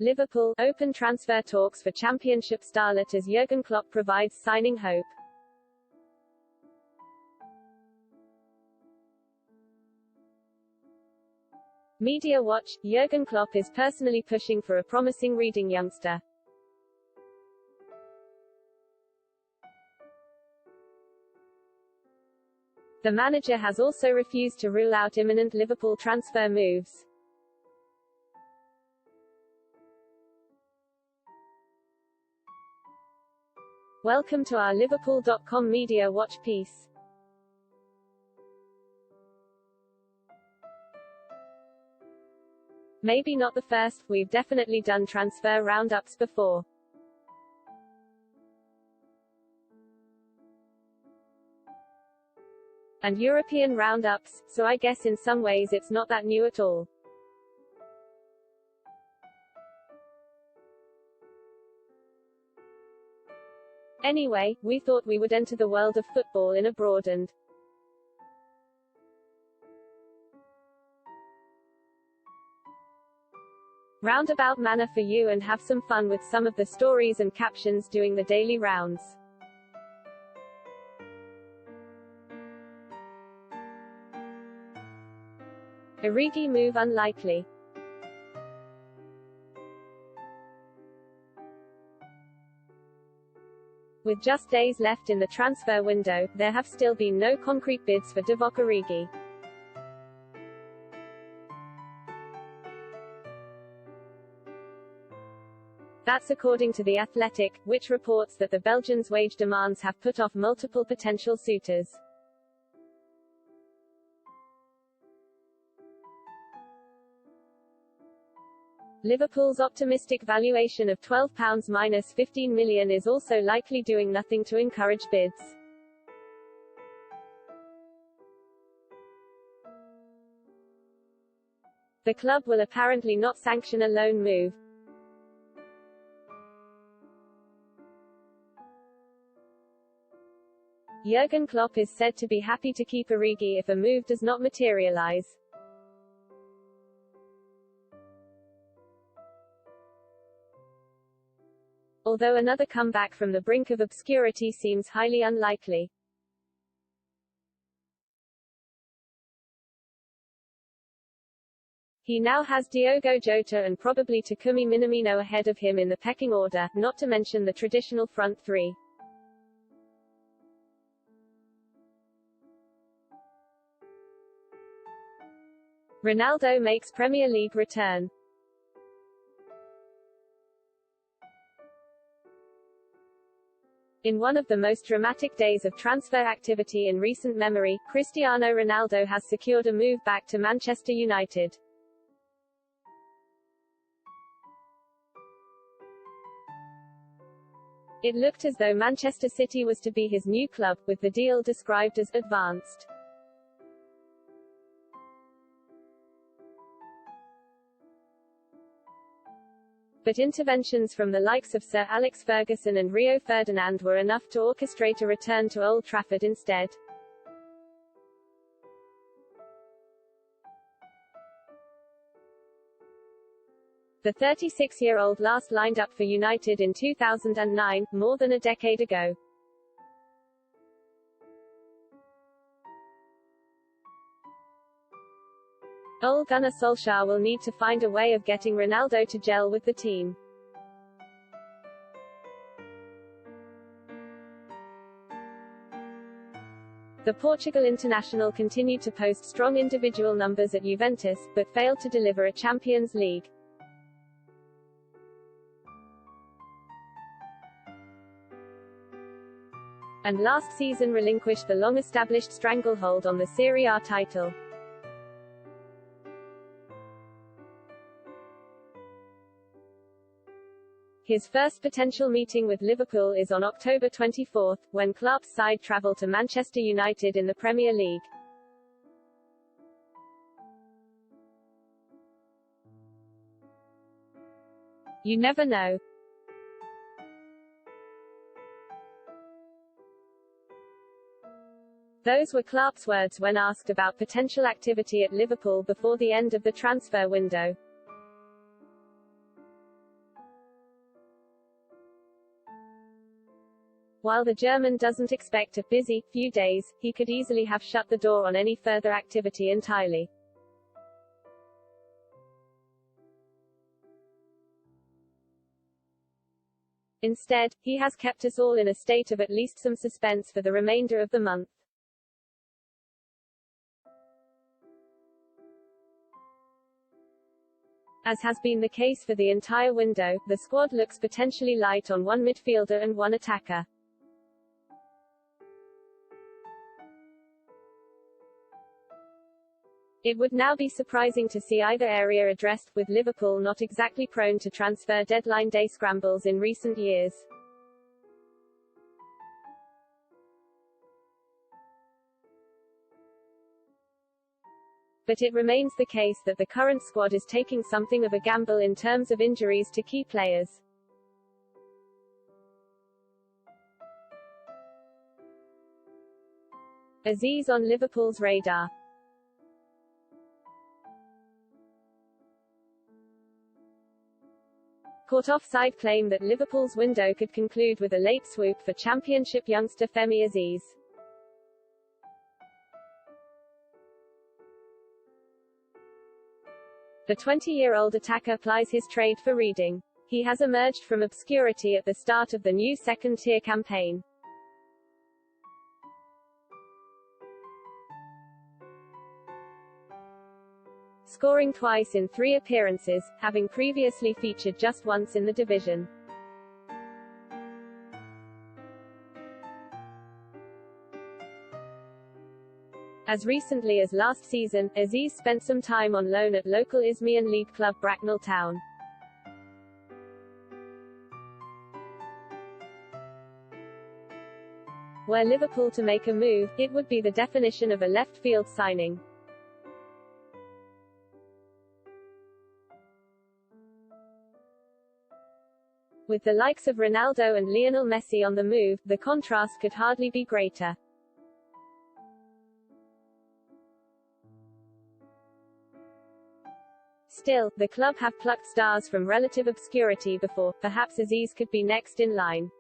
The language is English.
Liverpool, open transfer talks for Championship starlet as Jürgen Klopp provides signing hope. Media Watch, Jürgen Klopp is personally pushing for a promising Reading youngster. The manager has also refused to rule out imminent Liverpool transfer moves. Welcome to our Liverpool.com Media Watch piece. Maybe not the first, we've definitely done transfer roundups before. And European roundups, so I guess in some ways it's not that new at all. Anyway, we thought we would enter the world of football in a broadened, roundabout manner for you and have some fun with some of the stories and captions doing the daily rounds. Origi move unlikely. With just days left in the transfer window, there have still been no concrete bids for Divock Origi. That's according to The Athletic, which reports that the Belgians' wage demands have put off multiple potential suitors. Liverpool's optimistic valuation of £12 minus 15 million is also likely doing nothing to encourage bids. The club will apparently not sanction a loan move. Jürgen Klopp is said to be happy to keep Origi if a move does not materialize. Although another comeback from the brink of obscurity seems highly unlikely. He now has Diogo Jota and probably Takumi Minamino ahead of him in the pecking order, not to mention the traditional front three. Ronaldo makes Premier League return. In one of the most dramatic days of transfer activity in recent memory, Cristiano Ronaldo has secured a move back to Manchester United. It looked as though Manchester City was to be his new club, with the deal described as advanced. But interventions from the likes of Sir Alex Ferguson and Rio Ferdinand were enough to orchestrate a return to Old Trafford instead. The 36-year-old last lined up for United in 2009, more than a decade ago. Ole Gunnar Solskjaer will need to find a way of getting Ronaldo to gel with the team. The Portugal international continued to post strong individual numbers at Juventus, but failed to deliver a Champions League. And last season relinquished the long-established stranglehold on the Serie A title. His first potential meeting with Liverpool is on October 24, when Klopp's side travel to Manchester United in the Premier League. You never know. Those were Klopp's words when asked about potential activity at Liverpool before the end of the transfer window. While the German doesn't expect a busy few days, he could easily have shut the door on any further activity entirely. Instead, he has kept us all in a state of at least some suspense for the remainder of the month. As has been the case for the entire window, the squad looks potentially light on one midfielder and one attacker. It would now be surprising to see either area addressed, with Liverpool not exactly prone to transfer deadline day scrambles in recent years. But it remains the case that the current squad is taking something of a gamble in terms of injuries to key players. Aziz on Liverpool's radar. Caught offside claim that Liverpool's window could conclude with a late swoop for Championship youngster Femi Aziz. The 20-year-old attacker plies his trade for Reading. He has emerged from obscurity at the start of the new second-tier campaign. Scoring twice in 3 appearances, having previously featured just once in the division. As recently as last season, Aziz spent some time on loan at local Isthmian League club Bracknell Town. Were Liverpool to make a move, it would be the definition of a left-field signing. With the likes of Ronaldo and Lionel Messi on the move, the contrast could hardly be greater. Still, the club have plucked stars from relative obscurity before. Perhaps Aziz could be next in line.